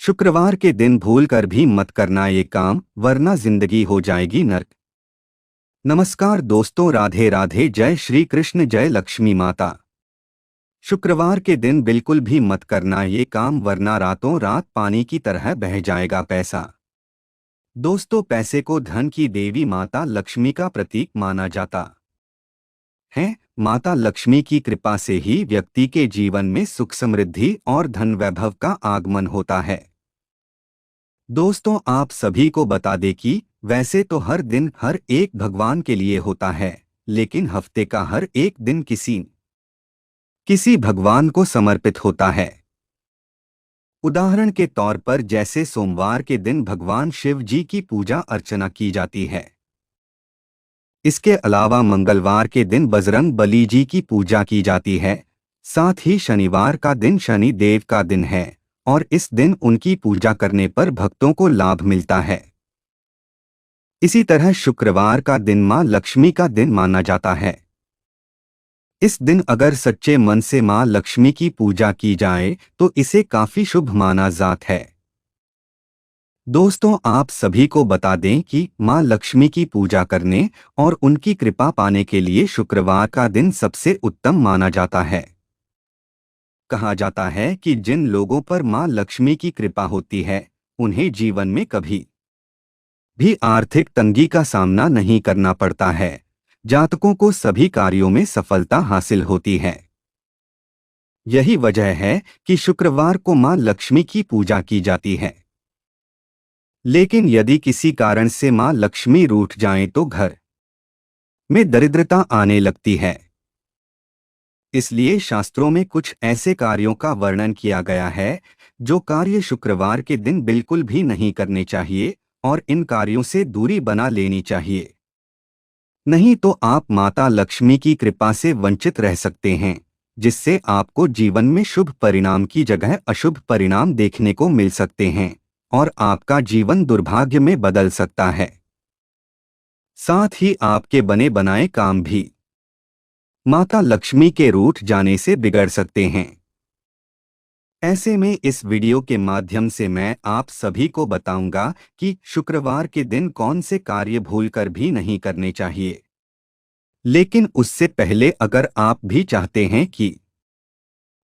शुक्रवार के दिन भूल कर भी मत करना ये काम, वरना जिंदगी हो जाएगी नर्क। नमस्कार दोस्तों, राधे राधे, जय श्री कृष्ण, जय लक्ष्मी माता। शुक्रवार के दिन बिल्कुल भी मत करना ये काम, वरना रातों रात पानी की तरह बह जाएगा पैसा। दोस्तों, पैसे को धन की देवी माता लक्ष्मी का प्रतीक माना जाता है। माता लक्ष्मी की कृपा से ही व्यक्ति के जीवन में सुख, समृद्धि और धन वैभव का आगमन होता है। दोस्तों, आप सभी को बता दें कि वैसे तो हर दिन हर एक भगवान के लिए होता है, लेकिन हफ्ते का हर एक दिन किसी भगवान को समर्पित होता है। उदाहरण के तौर पर जैसे सोमवार के दिन भगवान शिव जी की पूजा अर्चना की जाती है। इसके अलावा मंगलवार के दिन बजरंग बली जी की पूजा की जाती है। साथ ही शनिवार का दिन शनि देव का दिन है और इस दिन उनकी पूजा करने पर भक्तों को लाभ मिलता है। इसी तरह शुक्रवार का दिन मां लक्ष्मी का दिन माना जाता है। इस दिन अगर सच्चे मन से मां लक्ष्मी की पूजा की जाए तो इसे काफी शुभ माना जाता है। दोस्तों, आप सभी को बता दें कि मां लक्ष्मी की पूजा करने और उनकी कृपा पाने के लिए शुक्रवार का दिन सबसे उत्तम माना जाता है। कहा जाता है कि जिन लोगों पर मां लक्ष्मी की कृपा होती है, उन्हें जीवन में कभी भी आर्थिक तंगी का सामना नहीं करना पड़ता है। जातकों को सभी कार्यों में सफलता हासिल होती है। यही वजह है कि शुक्रवार को मां लक्ष्मी की पूजा की जाती है। लेकिन यदि किसी कारण से मां लक्ष्मी रूठ जाएं तो घर में दरिद्रता आने लगती है। इसलिए शास्त्रों में कुछ ऐसे कार्यों का वर्णन किया गया है जो कार्य शुक्रवार के दिन बिल्कुल भी नहीं करने चाहिए और इन कार्यों से दूरी बना लेनी चाहिए। नहीं तो आप माता लक्ष्मी की कृपा से वंचित रह सकते हैं, जिससे आपको जीवन में शुभ परिणाम की जगह अशुभ परिणाम देखने को मिल सकते हैं और आपका जीवन दुर्भाग्य में बदल सकता है। साथ ही आपके बने बनाए काम भी माता लक्ष्मी के रूठ जाने से बिगड़ सकते हैं। ऐसे में इस वीडियो के माध्यम से मैं आप सभी को बताऊंगा कि शुक्रवार के दिन कौन से कार्य भूलकर भी नहीं करने चाहिए। लेकिन उससे पहले अगर आप भी चाहते हैं कि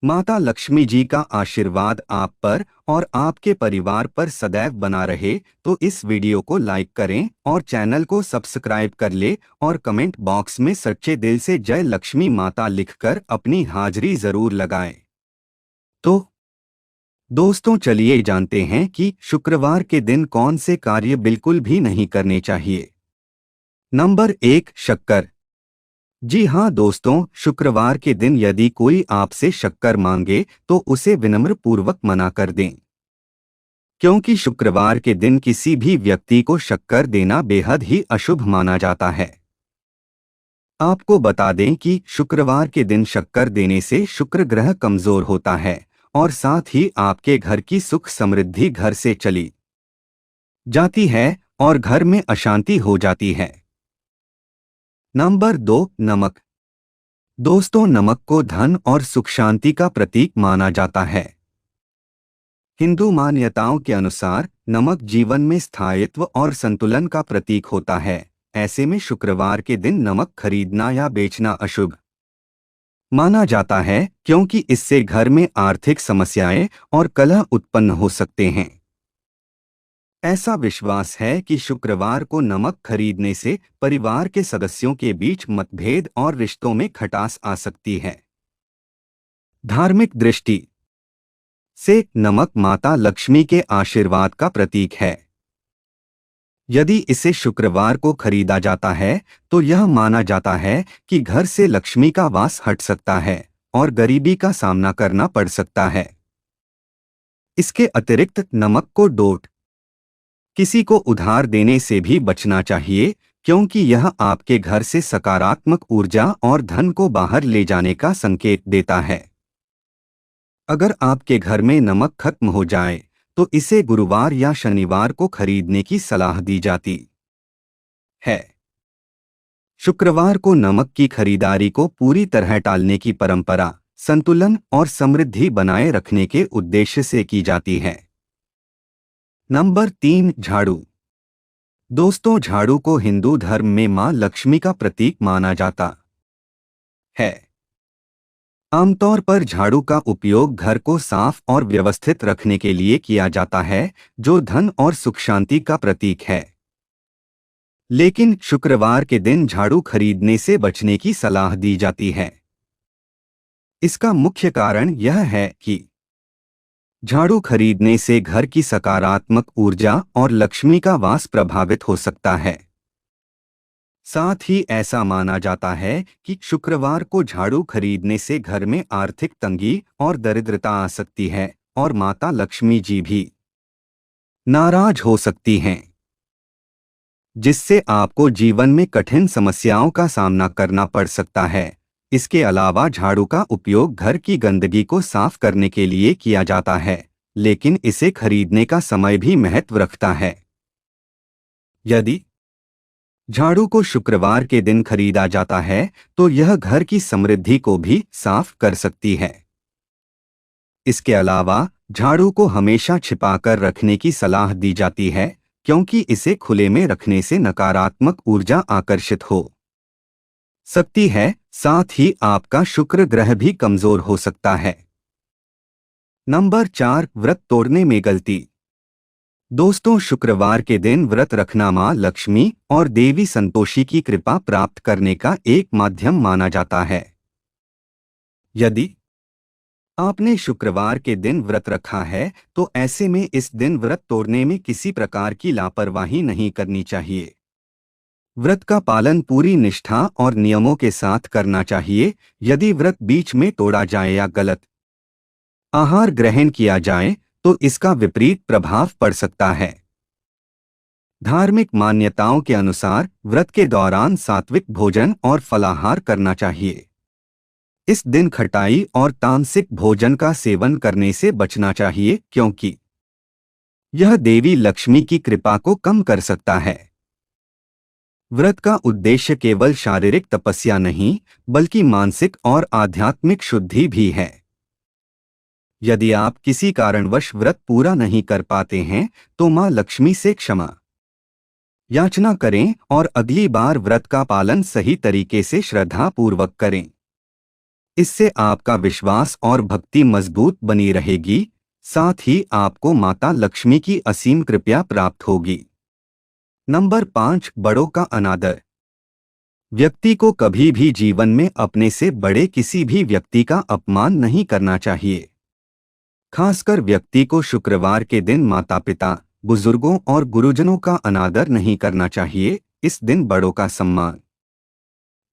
माता लक्ष्मी जी का आशीर्वाद आप पर और आपके परिवार पर सदैव बना रहे, तो इस वीडियो को लाइक करें और चैनल को सब्सक्राइब कर ले और कमेंट बॉक्स में सच्चे दिल से जय लक्ष्मी माता लिखकर अपनी हाजिरी जरूर लगाएं। तो दोस्तों, चलिए जानते हैं कि शुक्रवार के दिन कौन से कार्य बिल्कुल भी नहीं करने चाहिए। नंबर 1, शक्कर। जी हाँ दोस्तों, शुक्रवार के दिन यदि कोई आपसे शक्कर मांगे तो उसे विनम्र पूर्वक मना कर दें, क्योंकि शुक्रवार के दिन किसी भी व्यक्ति को शक्कर देना बेहद ही अशुभ माना जाता है। आपको बता दें कि शुक्रवार के दिन शक्कर देने से शुक्र ग्रह कमजोर होता है और साथ ही आपके घर की सुख समृद्धि घर से चली जाती है और घर में अशांति हो जाती है। नंबर 2, नमक। दोस्तों, नमक को धन और सुख शांति का प्रतीक माना जाता है। हिंदू मान्यताओं के अनुसार नमक जीवन में स्थायित्व और संतुलन का प्रतीक होता है। ऐसे में शुक्रवार के दिन नमक खरीदना या बेचना अशुभ माना जाता है, क्योंकि इससे घर में आर्थिक समस्याएं और कलह उत्पन्न हो सकते हैं। ऐसा विश्वास है कि शुक्रवार को नमक खरीदने से परिवार के सदस्यों के बीच मतभेद और रिश्तों में खटास आ सकती है। धार्मिक दृष्टि से नमक माता लक्ष्मी के आशीर्वाद का प्रतीक है। यदि इसे शुक्रवार को खरीदा जाता है तो यह माना जाता है कि घर से लक्ष्मी का वास हट सकता है और गरीबी का सामना करना पड़ सकता है। इसके अतिरिक्त नमक को डोट किसी को उधार देने से भी बचना चाहिए, क्योंकि यह आपके घर से सकारात्मक ऊर्जा और धन को बाहर ले जाने का संकेत देता है। अगर आपके घर में नमक खत्म हो जाए तो इसे गुरुवार या शनिवार को खरीदने की सलाह दी जाती है। शुक्रवार को नमक की खरीदारी को पूरी तरह टालने की परंपरा संतुलन और समृद्धि बनाए रखने के उद्देश्य से की जाती है। नंबर 3, झाड़ू। दोस्तों, झाड़ू को हिंदू धर्म में मां लक्ष्मी का प्रतीक माना जाता है। आमतौर पर झाड़ू का उपयोग घर को साफ और व्यवस्थित रखने के लिए किया जाता है, जो धन और सुख शांति का प्रतीक है। लेकिन शुक्रवार के दिन झाड़ू खरीदने से बचने की सलाह दी जाती है। इसका मुख्य कारण यह है कि झाड़ू खरीदने से घर की सकारात्मक ऊर्जा और लक्ष्मी का वास प्रभावित हो सकता है। साथ ही ऐसा माना जाता है कि शुक्रवार को झाड़ू खरीदने से घर में आर्थिक तंगी और दरिद्रता आ सकती है और माता लक्ष्मी जी भी नाराज हो सकती हैं, जिससे आपको जीवन में कठिन समस्याओं का सामना करना पड़ सकता है। इसके अलावा झाड़ू का उपयोग घर की गंदगी को साफ करने के लिए किया जाता है, लेकिन इसे खरीदने का समय भी महत्व रखता है। यदि झाड़ू को शुक्रवार के दिन खरीदा जाता है, तो यह घर की समृद्धि को भी साफ कर सकती है। इसके अलावा झाड़ू को हमेशा छिपाकर रखने की सलाह दी जाती है, क्योंकि इसे खुले में रखने से नकारात्मक ऊर्जा आकर्षित हो सकती है। साथ ही आपका शुक्र ग्रह भी कमजोर हो सकता है। नंबर 4, व्रत तोड़ने में गलती। दोस्तों, शुक्रवार के दिन व्रत रखना मां लक्ष्मी और देवी संतोषी की कृपा प्राप्त करने का एक माध्यम माना जाता है। यदि आपने शुक्रवार के दिन व्रत रखा है, तो ऐसे में इस दिन व्रत तोड़ने में किसी प्रकार की लापरवाही नहीं करनी चाहिए। व्रत का पालन पूरी निष्ठा और नियमों के साथ करना चाहिए। यदि व्रत बीच में तोड़ा जाए या गलत आहार ग्रहण किया जाए, तो इसका विपरीत प्रभाव पड़ सकता है। धार्मिक मान्यताओं के अनुसार व्रत के दौरान सात्विक भोजन और फलाहार करना चाहिए। इस दिन खटाई और तामसिक भोजन का सेवन करने से बचना चाहिए, क्योंकि यह देवी लक्ष्मी की कृपा को कम कर सकता है। व्रत का उद्देश्य केवल शारीरिक तपस्या नहीं, बल्कि मानसिक और आध्यात्मिक शुद्धि भी है। यदि आप किसी कारणवश व्रत पूरा नहीं कर पाते हैं, तो मां लक्ष्मी से क्षमा याचना करें और अगली बार व्रत का पालन सही तरीके से श्रद्धापूर्वक करें। इससे आपका विश्वास और भक्ति मजबूत बनी रहेगी। साथ ही आपको माता लक्ष्मी की असीम कृपा प्राप्त होगी। नंबर 5, बड़ों का अनादर। व्यक्ति को कभी भी जीवन में अपने से बड़े किसी भी व्यक्ति का अपमान नहीं करना चाहिए। खासकर व्यक्ति को शुक्रवार के दिन माता पिता, बुजुर्गों और गुरुजनों का अनादर नहीं करना चाहिए। इस दिन बड़ों का सम्मान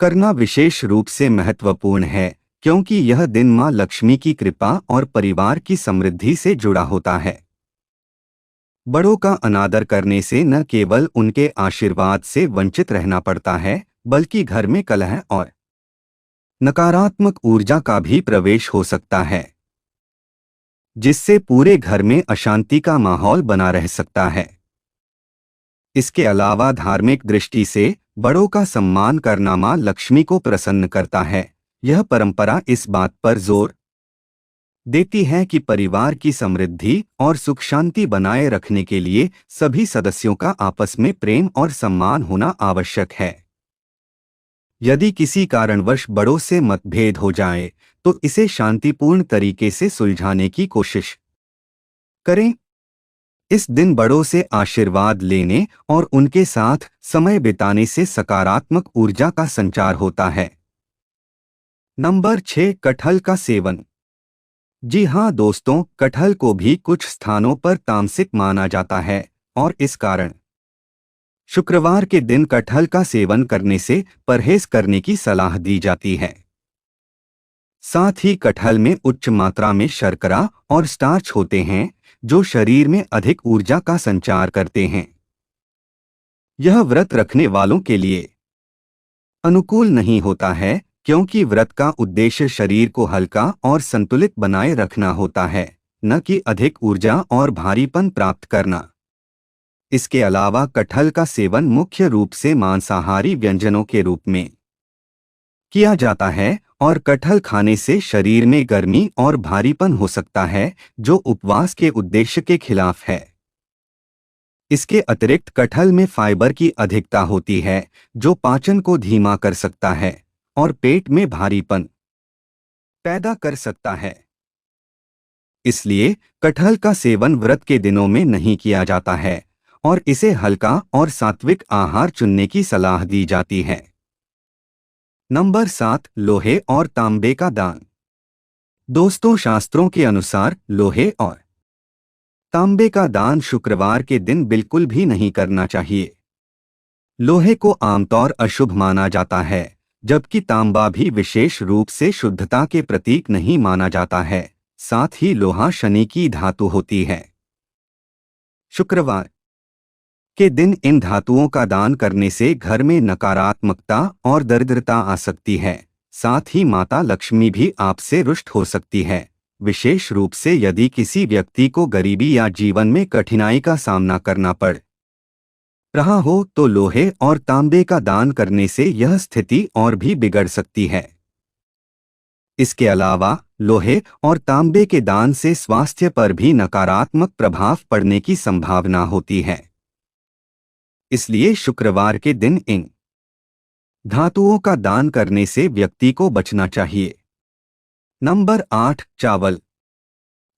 करना विशेष रूप से महत्वपूर्ण है, क्योंकि यह दिन मां लक्ष्मी की कृपा और परिवार की समृद्धि से जुड़ा होता है। बड़ों का अनादर करने से न केवल उनके आशीर्वाद से वंचित रहना पड़ता है, बल्कि घर में कलह और नकारात्मक ऊर्जा का भी प्रवेश हो सकता है, जिससे पूरे घर में अशांति का माहौल बना रह सकता है। इसके अलावा धार्मिक दृष्टि से बड़ों का सम्मान करना मां लक्ष्मी को प्रसन्न करता है। यह परंपरा इस बात पर जोर देती है कि परिवार की समृद्धि और सुख शांति बनाए रखने के लिए सभी सदस्यों का आपस में प्रेम और सम्मान होना आवश्यक है। यदि किसी कारणवश बड़ों से मतभेद हो जाए, तो इसे शांतिपूर्ण तरीके से सुलझाने की कोशिश करें। इस दिन बड़ों से आशीर्वाद लेने और उनके साथ समय बिताने से सकारात्मक ऊर्जा का संचार होता है। नंबर 6, कटहल का सेवन। जी हाँ दोस्तों, कटहल को भी कुछ स्थानों पर तामसिक माना जाता है और इस कारण शुक्रवार के दिन कटहल का सेवन करने से परहेज करने की सलाह दी जाती है। साथ ही कटहल में उच्च मात्रा में शर्करा और स्टार्च होते हैं, जो शरीर में अधिक ऊर्जा का संचार करते हैं। यह व्रत रखने वालों के लिए अनुकूल नहीं होता है, क्योंकि व्रत का उद्देश्य शरीर को हल्का और संतुलित बनाए रखना होता है, न कि अधिक ऊर्जा और भारीपन प्राप्त करना। इसके अलावा कटहल का सेवन मुख्य रूप से मांसाहारी व्यंजनों के रूप में किया जाता है और कटहल खाने से शरीर में गर्मी और भारीपन हो सकता है, जो उपवास के उद्देश्य के खिलाफ है। इसके अतिरिक्त कटहल में फाइबर की अधिकता होती है, जो पाचन को धीमा कर सकता है और पेट में भारीपन पैदा कर सकता है। इसलिए कटहल का सेवन व्रत के दिनों में नहीं किया जाता है और इसे हल्का और सात्विक आहार चुनने की सलाह दी जाती है। नंबर 7, लोहे और तांबे का दान। दोस्तों, शास्त्रों के अनुसार लोहे और तांबे का दान शुक्रवार के दिन बिल्कुल भी नहीं करना चाहिए। लोहे को आमतौर अशुभ माना जाता है, जबकि तांबा भी विशेष रूप से शुद्धता के प्रतीक नहीं माना जाता है। साथ ही लोहा शनि की धातु होती है। शुक्रवार के दिन इन धातुओं का दान करने से घर में नकारात्मकता और दरिद्रता आ सकती है। साथ ही माता लक्ष्मी भी आपसे रुष्ट हो सकती है, विशेष रूप से यदि किसी व्यक्ति को गरीबी या जीवन में कठिनाई का सामना करना पड़ रहा हो तो लोहे और तांबे का दान करने से यह स्थिति और भी बिगड़ सकती है। इसके अलावा लोहे और तांबे के दान से स्वास्थ्य पर भी नकारात्मक प्रभाव पड़ने की संभावना होती है। इसलिए शुक्रवार के दिन इन धातुओं का दान करने से व्यक्ति को बचना चाहिए। नंबर 8, चावल।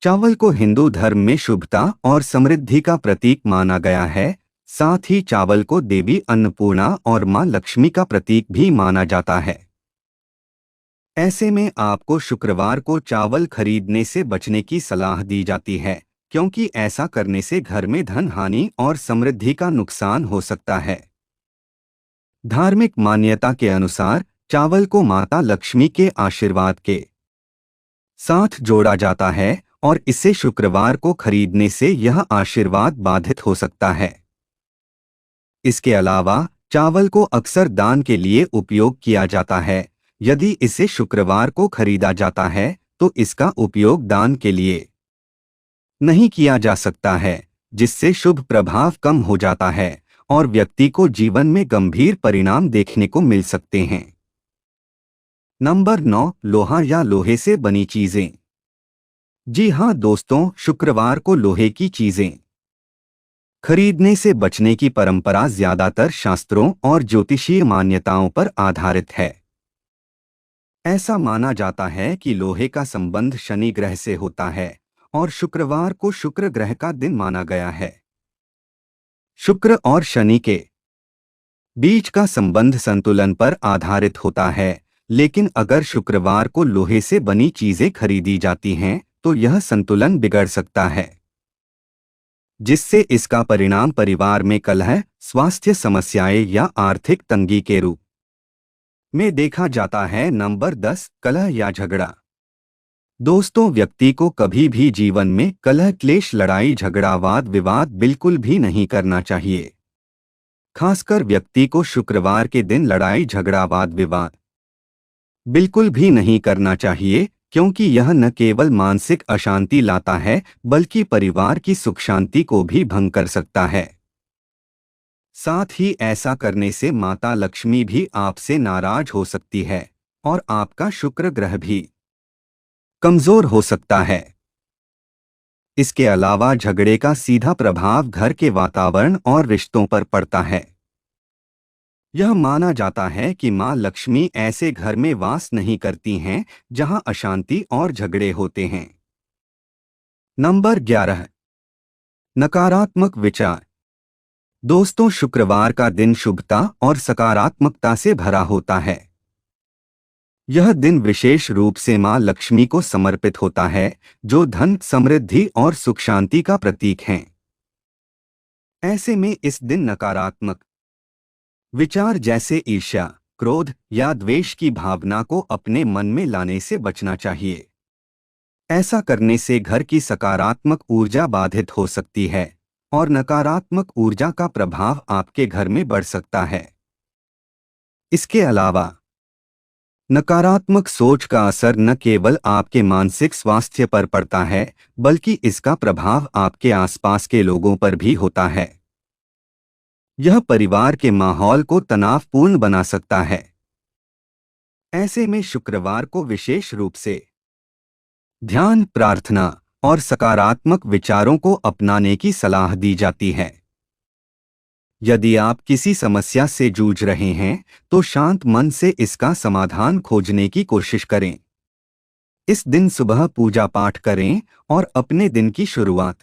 चावल को हिंदू धर्म में शुभता और समृद्धि का प्रतीक माना गया है। साथ ही चावल को देवी अन्नपूर्णा और मां लक्ष्मी का प्रतीक भी माना जाता है। ऐसे में आपको शुक्रवार को चावल खरीदने से बचने की सलाह दी जाती है, क्योंकि ऐसा करने से घर में धन हानि और समृद्धि का नुकसान हो सकता है। धार्मिक मान्यता के अनुसार चावल को माता लक्ष्मी के आशीर्वाद के साथ जोड़ा जाता है और इसे शुक्रवार को खरीदने से यह आशीर्वाद बाधित हो सकता है। इसके अलावा चावल को अक्सर दान के लिए उपयोग किया जाता है। यदि इसे शुक्रवार को खरीदा जाता है तो इसका उपयोग दान के लिए नहीं किया जा सकता है, जिससे शुभ प्रभाव कम हो जाता है और व्यक्ति को जीवन में गंभीर परिणाम देखने को मिल सकते हैं। नंबर 9, लोहा या लोहे से बनी चीजें। जी हां दोस्तों, शुक्रवार को लोहे की चीजें खरीदने से बचने की परंपरा ज्यादातर शास्त्रों और ज्योतिषीय मान्यताओं पर आधारित है। ऐसा माना जाता है कि लोहे का संबंध शनि ग्रह से होता है और शुक्रवार को शुक्र ग्रह का दिन माना गया है। शुक्र और शनि के बीच का संबंध संतुलन पर आधारित होता है, लेकिन अगर शुक्रवार को लोहे से बनी चीजें खरीदी जाती हैं तो यह संतुलन बिगड़ सकता है, जिससे इसका परिणाम परिवार में कलह, स्वास्थ्य समस्याएं या आर्थिक तंगी के रूप में देखा जाता है। नंबर 10, कलह या झगड़ा। दोस्तों, व्यक्ति को कभी भी जीवन में कलह, क्लेश, लड़ाई, झगड़ा, वाद विवाद बिल्कुल भी नहीं करना चाहिए। खासकर व्यक्ति को शुक्रवार के दिन लड़ाई, झगड़ा, वाद विवाद बिल्कुल भी नहीं करना चाहिए, क्योंकि यह न केवल मानसिक अशांति लाता है बल्कि परिवार की सुख शांति को भी भंग कर सकता है। साथ ही ऐसा करने से माता लक्ष्मी भी आपसे नाराज हो सकती है और आपका शुक्र ग्रह भी कमजोर हो सकता है। इसके अलावा झगड़े का सीधा प्रभाव घर के वातावरण और रिश्तों पर पड़ता है। यह माना जाता है कि मां लक्ष्मी ऐसे घर में वास नहीं करती हैं जहां अशांति और झगड़े होते हैं। नंबर 11, नकारात्मक विचार। दोस्तों, शुक्रवार का दिन शुभता और सकारात्मकता से भरा होता है। यह दिन विशेष रूप से मां लक्ष्मी को समर्पित होता है, जो धन, समृद्धि और सुख शांति का प्रतीक हैं। ऐसे में इस दिन नकारात्मक विचार जैसे ईर्ष्या, क्रोध या द्वेष की भावना को अपने मन में लाने से बचना चाहिए। ऐसा करने से घर की सकारात्मक ऊर्जा बाधित हो सकती है और नकारात्मक ऊर्जा का प्रभाव आपके घर में बढ़ सकता है। इसके अलावा नकारात्मक सोच का असर न केवल आपके मानसिक स्वास्थ्य पर पड़ता है, बल्कि इसका प्रभाव आपके आसपास के लोगों पर भी होता है। यह परिवार के माहौल को तनावपूर्ण बना सकता है। ऐसे में शुक्रवार को विशेष रूप से ध्यान, प्रार्थना और सकारात्मक विचारों को अपनाने की सलाह दी जाती है। यदि आप किसी समस्या से जूझ रहे हैं तो शांत मन से इसका समाधान खोजने की कोशिश करें। इस दिन सुबह पूजा पाठ करें और अपने दिन की शुरुआत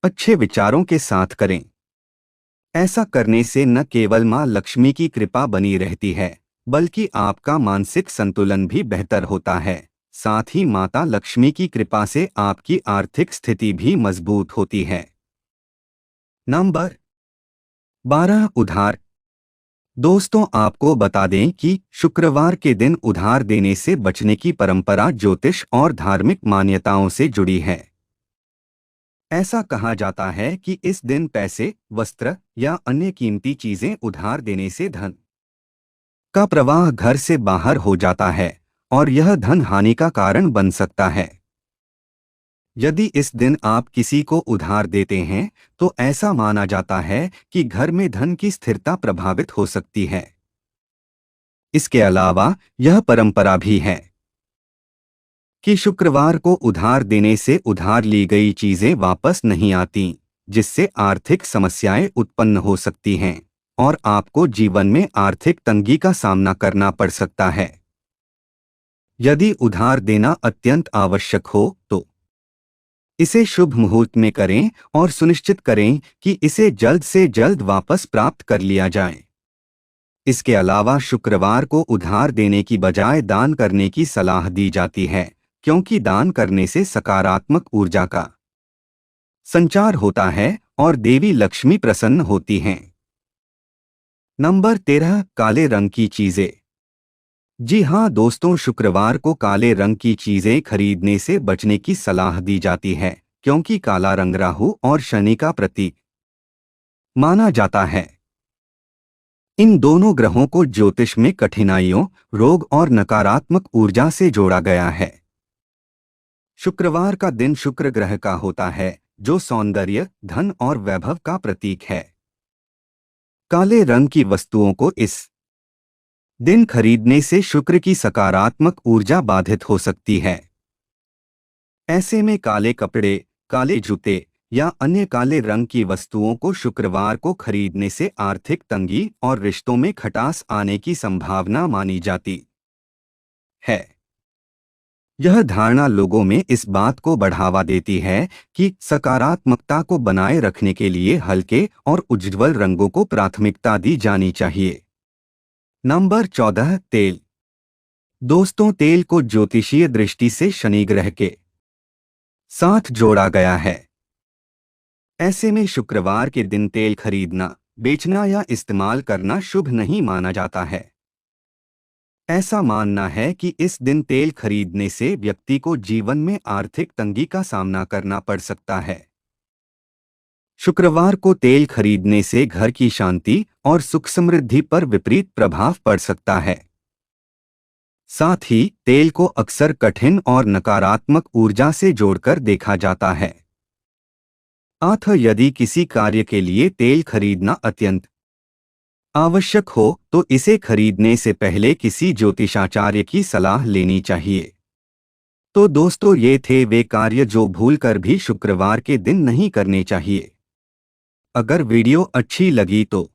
अच्छे विचारों के साथ करें। ऐसा करने से न केवल मां लक्ष्मी की कृपा बनी रहती है, बल्कि आपका मानसिक संतुलन भी बेहतर होता है। साथ ही माता लक्ष्मी की कृपा से आपकी आर्थिक स्थिति भी मजबूत होती है। नंबर 12, उधार। दोस्तों, आपको बता दें कि शुक्रवार के दिन उधार देने से बचने की परंपरा ज्योतिष और धार्मिक मान्यताओं से जुड़ी है। ऐसा कहा जाता है कि इस दिन पैसे, वस्त्र या अन्य कीमती चीजें उधार देने से धन का प्रवाह घर से बाहर हो जाता है और यह धन हानि का कारण बन सकता है। यदि इस दिन आप किसी को उधार देते हैं तो ऐसा माना जाता है कि घर में धन की स्थिरता प्रभावित हो सकती है। इसके अलावा यह परंपरा भी है कि शुक्रवार को उधार देने से उधार ली गई चीजें वापस नहीं आती, जिससे आर्थिक समस्याएं उत्पन्न हो सकती हैं और आपको जीवन में आर्थिक तंगी का सामना करना पड़ सकता है। यदि उधार देना अत्यंत आवश्यक हो तो इसे शुभ मुहूर्त में करें और सुनिश्चित करें कि इसे जल्द से जल्द वापस प्राप्त कर लिया जाए। इसके अलावा शुक्रवार को उधार देने की बजाय दान करने की सलाह दी जाती है, क्योंकि दान करने से सकारात्मक ऊर्जा का संचार होता है और देवी लक्ष्मी प्रसन्न होती हैं। नंबर 13, काले रंग की चीजें। जी हाँ दोस्तों, शुक्रवार को काले रंग की चीजें खरीदने से बचने की सलाह दी जाती है, क्योंकि काला रंग राहु और शनि का प्रतीक माना जाता है। इन दोनों ग्रहों को ज्योतिष में कठिनाइयों, रोग और नकारात्मक ऊर्जा से जोड़ा गया है। शुक्रवार का दिन शुक्र ग्रह का होता है, जो सौंदर्य, धन और वैभव का प्रतीक है। काले रंग की वस्तुओं को इस दिन खरीदने से शुक्र की सकारात्मक ऊर्जा बाधित हो सकती है। ऐसे में काले कपड़े, काले जूते या अन्य काले रंग की वस्तुओं को शुक्रवार को खरीदने से आर्थिक तंगी और रिश्तों में खटास आने की संभावना मानी जाती है। यह धारणा लोगों में इस बात को बढ़ावा देती है कि सकारात्मकता को बनाए रखने के लिए हल्के और उज्ज्वल रंगों को प्राथमिकता दी जानी चाहिए। नंबर 14, तेल। दोस्तों, तेल को ज्योतिषीय दृष्टि से शनि ग्रह के साथ जोड़ा गया है। ऐसे में शुक्रवार के दिन तेल खरीदना, बेचना या इस्तेमाल करना शुभ नहीं माना जाता है। ऐसा मानना है कि इस दिन तेल खरीदने से व्यक्ति को जीवन में आर्थिक तंगी का सामना करना पड़ सकता है। शुक्रवार को तेल खरीदने से घर की शांति और सुख समृद्धि पर विपरीत प्रभाव पड़ सकता है। साथ ही तेल को अक्सर कठिन और नकारात्मक ऊर्जा से जोड़कर देखा जाता है। अतः यदि किसी कार्य के लिए तेल खरीदना अत्यंत आवश्यक हो तो इसे खरीदने से पहले किसी ज्योतिषाचार्य की सलाह लेनी चाहिए। तो दोस्तों, ये थे वे कार्य जो भूलकर भी शुक्रवार के दिन नहीं करने चाहिए। अगर वीडियो अच्छी लगी तो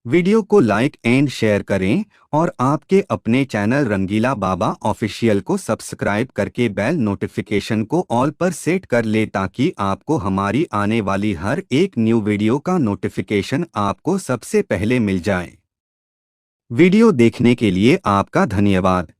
वीडियो को लाइक एंड शेयर करें और आपके अपने चैनल रंगीला बाबा ऑफिशियल को सब्सक्राइब करके बेल नोटिफिकेशन को ऑल पर सेट कर ले, ताकि आपको हमारी आने वाली हर एक न्यू वीडियो का नोटिफिकेशन आपको सबसे पहले मिल जाए। वीडियो देखने के लिए आपका धन्यवाद।